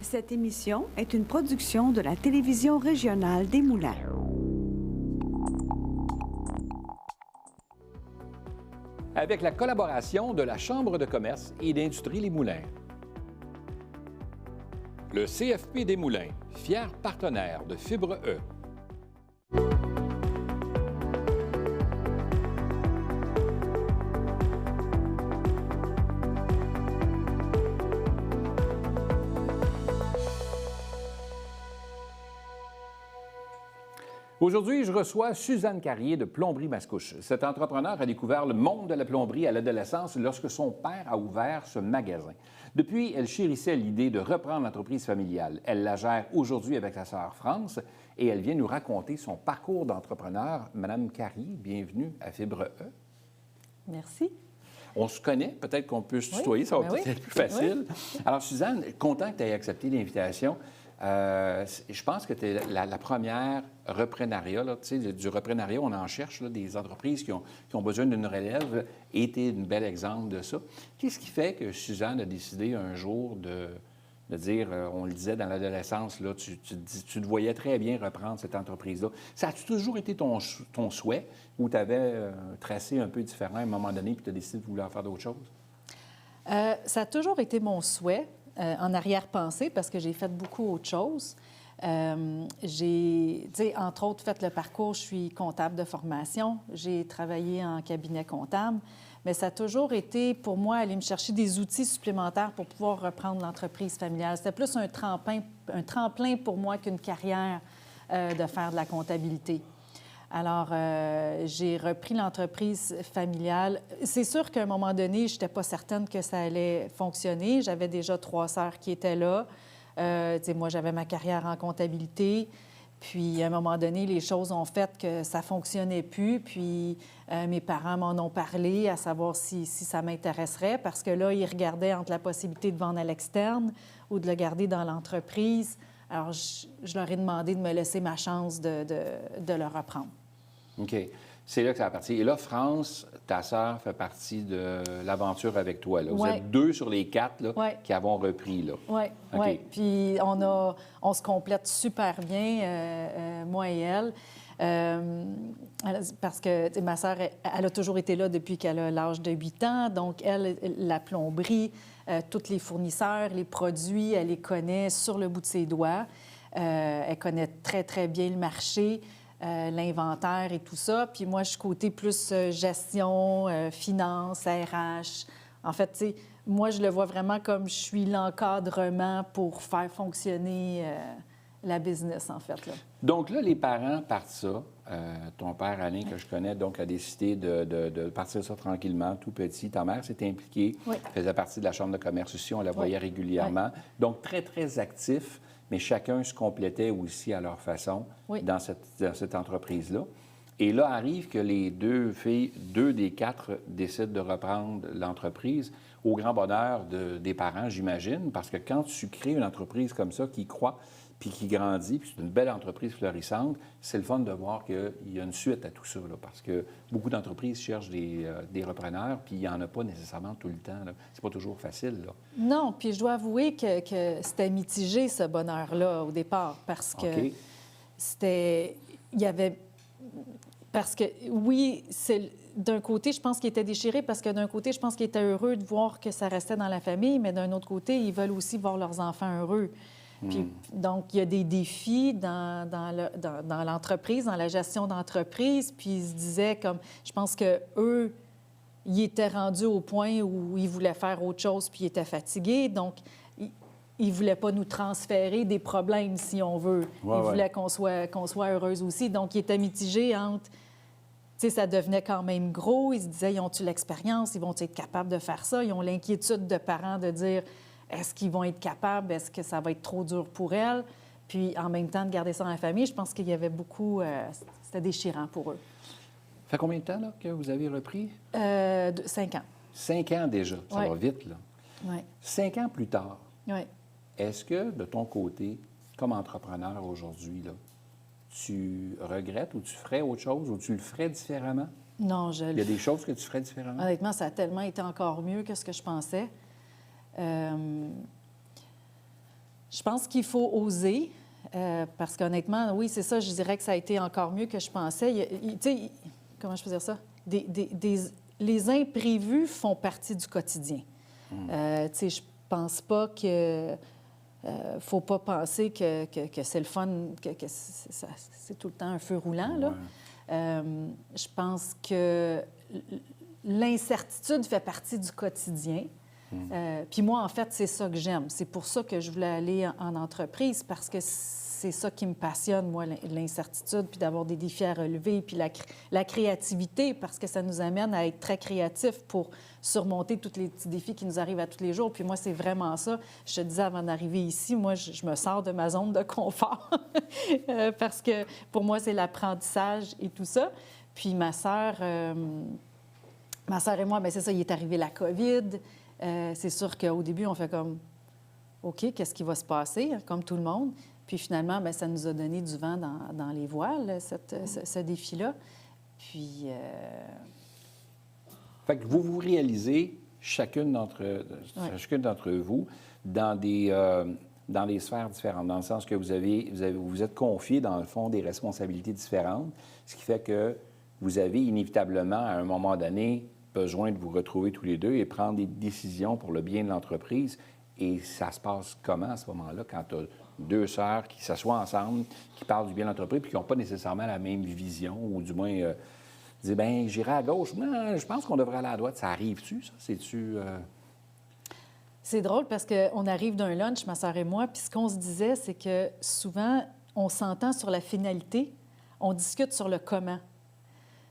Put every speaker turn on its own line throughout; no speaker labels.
Cette émission est une production de la télévision régionale des Moulins.
Avec la collaboration de la Chambre de commerce et d'industrie Les Moulins. Le CFP des Moulins, fier partenaire de Fibre E. Aujourd'hui, je reçois Suzanne Carrier de Plomberie Mascouche. Cette entrepreneur a découvert le monde de la plomberie à l'adolescence lorsque son père a ouvert ce magasin. Depuis, elle chérissait l'idée de reprendre l'entreprise familiale. Elle la gère aujourd'hui avec sa sœur France et elle vient nous raconter son parcours d'entrepreneur. Madame Carrier, bienvenue à Fibre E.
Merci.
On se connaît, peut-être qu'on peut se tutoyer, ça va peut-être être plus facile.
Oui.
Alors, Suzanne, content que tu aies accepté l'invitation. Je pense que tu es la première reprenariat, là, du reprenariat, on en cherche là, des entreprises qui ont besoin d'une relève et tu es un bel exemple de ça. Qu'est-ce qui fait que Suzanne a décidé un jour de dire, on le disait dans l'adolescence, là, tu te voyais très bien reprendre cette entreprise-là. Ça a-tu toujours été ton souhait ou tu avais tracé un peu différent à un moment donné puis tu as décidé de vouloir faire d'autres choses?
Ça a toujours été mon souhait. En arrière-pensée, parce que j'ai fait beaucoup autre chose. J'ai, entre autres, fait le parcours, je suis comptable de formation. J'ai travaillé en cabinet comptable, mais ça a toujours été, pour moi, aller me chercher des outils supplémentaires pour pouvoir reprendre l'entreprise familiale. C'était plus un tremplin pour moi qu'une carrière de faire de la comptabilité. Alors, j'ai repris l'entreprise familiale. C'est sûr qu'à un moment donné, je n'étais pas certaine que ça allait fonctionner. J'avais déjà 3 sœurs qui étaient là. Moi, j'avais ma carrière en comptabilité. Puis, à un moment donné, les choses ont fait que ça ne fonctionnait plus. Puis, mes parents m'en ont parlé, à savoir si ça m'intéresserait, parce que là, ils regardaient entre la possibilité de vendre à l'externe ou de le garder dans l'entreprise. Alors, je leur ai demandé de me laisser ma chance de le reprendre.
OK. C'est là que ça a parti. Et là, France, ta sœur fait partie de l'aventure avec toi. Là. Vous êtes 2 sur les 4 là, qui avons repris.
Oui,
OK.
Oui. Puis on se complète super bien, moi et elle. Parce que ma sœur, elle a toujours été là depuis qu'elle a l'âge de 8 ans. Donc, elle, la plomberie, tous les fournisseurs, les produits, elle les connaît sur le bout de ses doigts. Elle connaît très, très bien le marché. L'inventaire et tout ça. Puis moi, je suis côté plus gestion, finance, RH. En fait, tu sais, moi, je le vois vraiment comme je suis l'encadrement pour faire fonctionner la business, en fait. Là.
Donc là, les parents partent ça. Ton père, Alain, que je connais, donc, a décidé de partir ça tranquillement, tout petit. Ta mère s'est impliquée, faisait partie de la Chambre de commerce aussi, on la voyait régulièrement. Donc, très, très actif. Mais chacun se complétait aussi à leur façon dans cette entreprise-là. Et là, arrive que les 2 filles, 2 des 4 décident de reprendre l'entreprise au grand bonheur des parents, j'imagine, parce que quand tu crées une entreprise comme ça qui croît puis qui grandit, puis c'est une belle entreprise florissante, c'est le fun de voir qu'il y a une suite à tout ça, là, parce que beaucoup d'entreprises cherchent des repreneurs, puis il n'y en a pas nécessairement tout le temps. C'est pas toujours facile, là.
Non, puis je dois avouer que c'était mitigé, ce bonheur-là, au départ, parce que c'était... Il y avait... Parce que, oui, d'un côté, je pense qu'il était déchiré, parce que d'un côté, je pense qu'il était heureux de voir que ça restait dans la famille, mais d'un autre côté, ils veulent aussi voir leurs enfants heureux. Puis, donc, il y a des défis dans l'entreprise, dans la gestion d'entreprise. Puis, ils se disaient comme... Je pense qu'eux, ils étaient rendus au point où ils voulaient faire autre chose, puis ils étaient fatigués. Donc, ils ne voulaient pas nous transférer des problèmes, si on veut. Ils voulaient qu'on soit heureuse aussi. Donc, ils étaient mitigés entre... Tu sais, ça devenait quand même gros. Ils se disaient, ils ont-tu l'expérience? Ils vont-ils être capables de faire ça? Ils ont l'inquiétude de parents de dire... Est-ce qu'ils vont être capables? Est-ce que ça va être trop dur pour elles? Puis, en même temps, de garder ça dans la famille, je pense qu'il y avait beaucoup... c'était déchirant pour eux.
Ça fait combien de temps là, que vous avez repris?
5 ans.
5 ans déjà. Ça va vite, là.
Oui.
5 ans plus tard, est-ce que, de ton côté, comme entrepreneur aujourd'hui, là, tu regrettes ou tu ferais autre chose ou tu le ferais différemment?
Non,
Il y a des choses que tu ferais différemment?
Honnêtement, ça a tellement été encore mieux que ce que je pensais. Je pense qu'il faut oser, parce qu'honnêtement, oui, c'est ça, je dirais que ça a été encore mieux que je pensais. Tu sais, comment je peux dire ça? Les imprévus font partie du quotidien. Tu sais, je pense pas que... faut pas penser que c'est le fun, que c'est tout le temps un feu roulant, là. Je pense que l'incertitude fait partie du quotidien. Puis moi, en fait, c'est ça que j'aime. C'est pour ça que je voulais aller en entreprise, parce que c'est ça qui me passionne, moi, l'incertitude, puis d'avoir des défis à relever, puis la créativité, parce que ça nous amène à être très créatifs pour surmonter tous les petits défis qui nous arrivent à tous les jours. Puis moi, c'est vraiment ça. Je te disais avant d'arriver ici, moi, je me sors de ma zone de confort parce que pour moi, c'est l'apprentissage et tout ça. Puis ma sœur et moi, bien, c'est ça, il est arrivé la COVID. C'est sûr qu'au début, on fait comme, OK, qu'est-ce qui va se passer, comme tout le monde? Puis finalement, bien, ça nous a donné du vent dans les voiles, ce défi-là. Puis...
Fait que vous réalisez, chacune d'entre vous, dans des sphères différentes, dans le sens que vous vous êtes confié, dans le fond, des responsabilités différentes, ce qui fait que vous avez inévitablement, à un moment donné, besoin de vous retrouver tous les deux et prendre des décisions pour le bien de l'entreprise. Et ça se passe comment à ce moment-là, quand tu as deux sœurs qui s'assoient ensemble, qui parlent du bien de l'entreprise, puis qui n'ont pas nécessairement la même vision, ou du moins disent, bien, j'irai à gauche. Non, je pense qu'on devrait aller à droite. Ça arrive-tu, ça? C'est-tu...
C'est drôle parce qu'on arrive d'un lunch, ma sœur et moi, puis ce qu'on se disait, c'est que souvent, on s'entend sur la finalité, on discute sur le comment.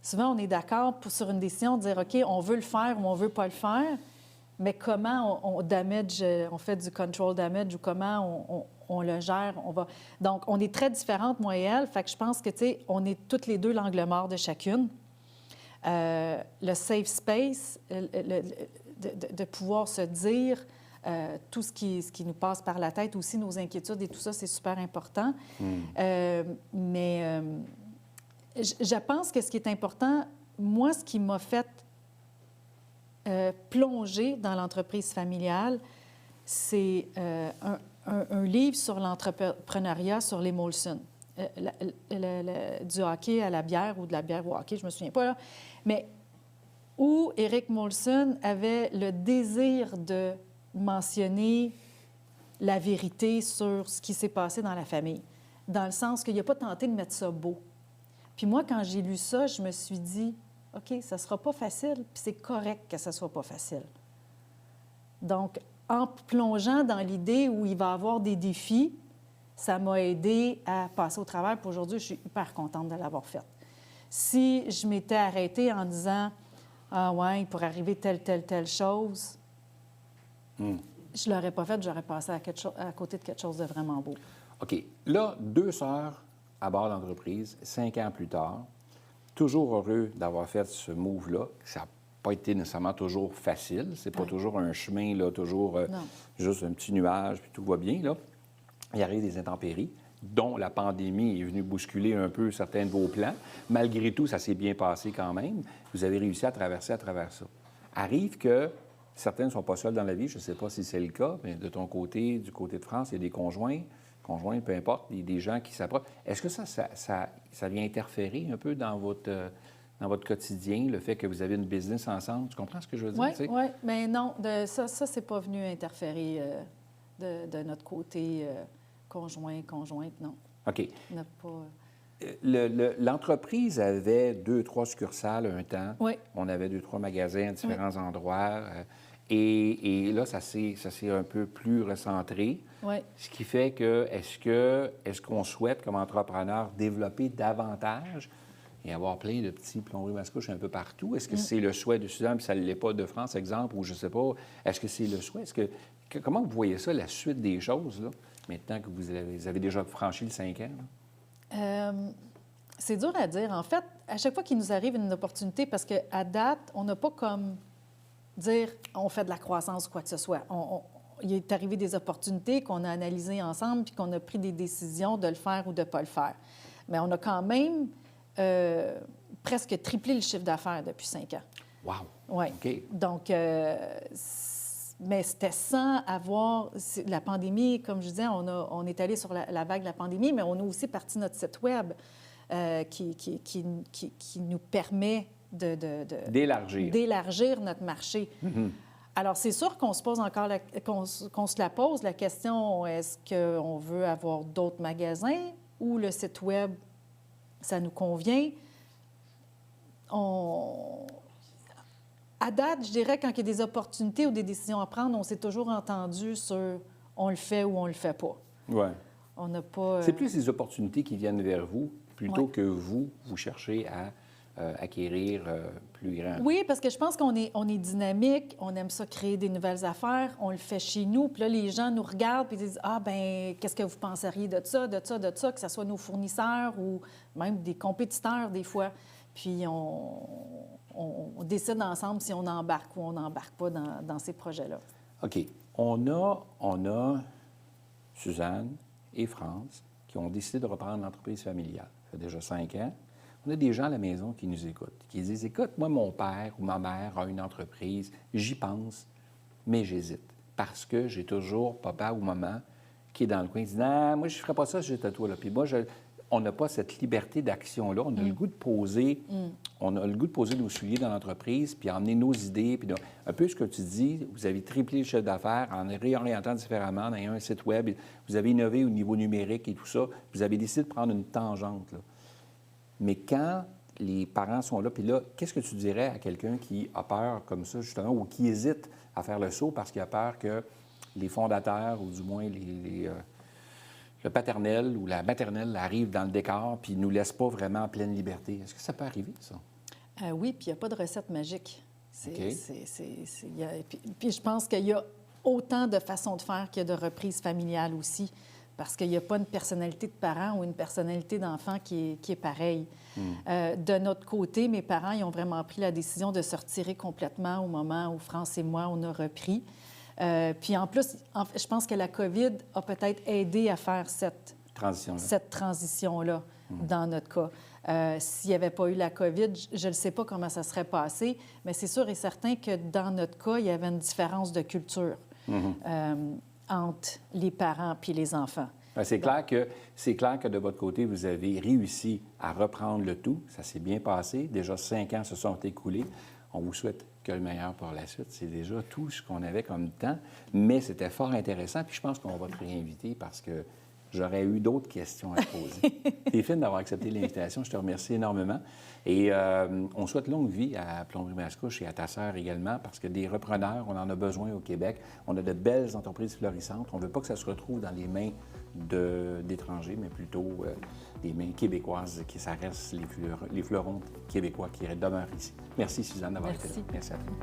Souvent, on est d'accord sur une décision, de dire, OK, on veut le faire ou on ne veut pas le faire, mais comment on fait du control damage ou comment on le gère. Donc, on est très différentes, moi et elle. Fait que je pense que, tu sais, on est toutes les deux l'angle mort de chacune. Le safe space, de pouvoir se dire tout ce qui nous passe par la tête, aussi nos inquiétudes et tout ça, c'est super important. Mais je pense que ce qui est important, moi, ce qui m'a fait plonger dans l'entreprise familiale, c'est un livre sur l'entrepreneuriat sur les Molson. Du hockey à la bière ou de la bière au hockey, je ne me souviens pas, là. Mais où Eric Molson avait le désir de mentionner la vérité sur ce qui s'est passé dans la famille, dans le sens qu'il n'a pas tenté de mettre ça beau. Puis moi, quand j'ai lu ça, je me suis dit, OK, ça ne sera pas facile, puis c'est correct que ça ne soit pas facile. Donc, en plongeant dans l'idée où il va y avoir des défis, ça m'a aidé à passer au travers. Puis aujourd'hui, je suis hyper contente de l'avoir fait. Si je m'étais arrêtée en disant « Ah ouais, il pourrait arriver telle chose je ne l'aurais pas fait, j'aurais passé à côté de quelque chose de vraiment beau.
OK. Là, deux sœurs à bord d'entreprise, 5 ans plus tard, toujours heureux d'avoir fait ce move-là. Ça n'a pas été nécessairement toujours facile. C'est pas toujours un chemin, là, toujours juste un petit nuage, puis tout va bien, là. Il arrive des intempéries, dont la pandémie est venue bousculer un peu certains de vos plans. Malgré tout, ça s'est bien passé quand même. Vous avez réussi à traverser à travers ça. Arrive que certains ne sont pas seuls dans la vie. Je ne sais pas si c'est le cas, mais de ton côté, du côté de France, il y a des conjoints, peu importe, des gens qui s'approchent. Est-ce que ça vient interférer un peu dans votre quotidien, le fait que vous avez une business ensemble? Tu comprends ce que je veux dire?
Oui, mais non, ça c'est pas venu interférer de notre côté conjointe, non.
OK.
N'a pas...
L'entreprise avait 2-3 succursales un temps.
Oui.
On avait 2-3 magasins à différents endroits. Et là, ça s'est un peu plus recentré.
Oui.
Ce qui fait que, est-ce qu'on souhaite, comme entrepreneur, développer davantage et avoir plein de petits plomberies mascouches un peu partout? Est-ce que c'est le souhait de Suzanne, puis ça ne l'est pas de France, exemple, ou je ne sais pas. Est-ce que c'est le souhait? Comment vous voyez ça, la suite des choses, là, maintenant que vous avez déjà franchi le 5 ans?
C'est dur à dire. En fait, à chaque fois qu'il nous arrive une opportunité, parce qu'à date, on n'a pas comme dire on fait de la croissance ou quoi que ce soit. Il est arrivé des opportunités qu'on a analysées ensemble puis qu'on a pris des décisions de le faire ou de ne pas le faire. Mais on a quand même presque triplé le chiffre d'affaires depuis 5 ans.
Wow!
Oui.
OK.
Donc, Mais c'était sans avoir la pandémie, comme je disais, on est allé sur la vague de la pandémie, mais on a aussi parti notre site Web qui nous permet d'élargir notre marché. Mm-hmm. Alors, c'est sûr qu'on se pose encore qu'on se la pose, la question, est-ce qu'on veut avoir d'autres magasins ou le site Web, ça nous convient? À date, je dirais, quand il y a des opportunités ou des décisions à prendre, on s'est toujours entendu sur on le fait ou on le fait pas.
Oui.
On n'a pas...
C'est plus les opportunités qui viennent vers vous plutôt que vous cherchez à acquérir plus grand.
Oui, parce que je pense qu'on est dynamique, on aime ça créer des nouvelles affaires, on le fait chez nous, puis là, les gens nous regardent puis disent « Ah, bien, qu'est-ce que vous penseriez de ça, de ça, de ça? » Que ce soit nos fournisseurs ou même des compétiteurs, des fois. Puis on décide ensemble si on embarque ou on n'embarque pas dans ces projets-là.
OK. On a Suzanne et France qui ont décidé de reprendre l'entreprise familiale. Ça fait déjà 5 ans. On a des gens à la maison qui nous écoutent, qui disent « Écoute, moi, mon père ou ma mère a une entreprise, j'y pense, mais j'hésite. Parce que j'ai toujours papa ou maman qui est dans le coin, qui dit « Non, moi, je ne ferais pas ça, j'étais à toi. » Puis moi, on n'a pas cette liberté d'action-là. On a le goût de poser, on a le goût de poser nos souliers dans l'entreprise, puis emmener nos idées. Puis un peu ce que tu dis, vous avez triplé le chiffre d'affaires en réorientant différemment, en ayant un site Web. Vous avez innové au niveau numérique et tout ça. Vous avez décidé de prendre une tangente, là. Mais quand les parents sont là, puis là, qu'est-ce que tu dirais à quelqu'un qui a peur comme ça, justement, ou qui hésite à faire le saut parce qu'il a peur que les fondateurs, ou du moins le paternel ou la maternelle arrive dans le décor puis ne nous laisse pas vraiment en pleine liberté? Est-ce que ça peut arriver, ça?
Oui, puis il n'y a pas de recette magique.
OK.
Puis je pense qu'il y a autant de façons de faire qu'il y a de reprises familiales aussi, parce qu'il n'y a pas une personnalité de parent ou une personnalité d'enfant qui est pareille. De notre côté, mes parents, ils ont vraiment pris la décision de se retirer complètement au moment où France et moi, on a repris. Puis en plus, je pense que la COVID a peut-être aidé à faire cette transition-là dans notre cas. S'il n'y avait pas eu la COVID, je ne sais pas comment ça serait passé, mais c'est sûr et certain que dans notre cas, il y avait une différence de culture entre les parents puis les enfants.
C'est clair que de votre côté, vous avez réussi à reprendre le tout. Ça s'est bien passé. Déjà 5 ans se sont écoulés. On vous souhaite que le meilleur pour la suite. C'est déjà tout ce qu'on avait comme temps, mais c'était fort intéressant. Puis je pense qu'on va te réinviter parce que j'aurais eu d'autres questions à te poser. C'est fine d'avoir accepté l'invitation. Je te remercie énormément. Et on souhaite longue vie à Plomberie Mascouche et à ta sœur également, parce que des repreneurs, on en a besoin au Québec. On a de belles entreprises florissantes. On ne veut pas que ça se retrouve dans les mains d'étrangers, mais plutôt des mains québécoises, ça reste les fleurons québécois qui demeurent ici. Merci, Suzanne, d'avoir été là. Merci à toi.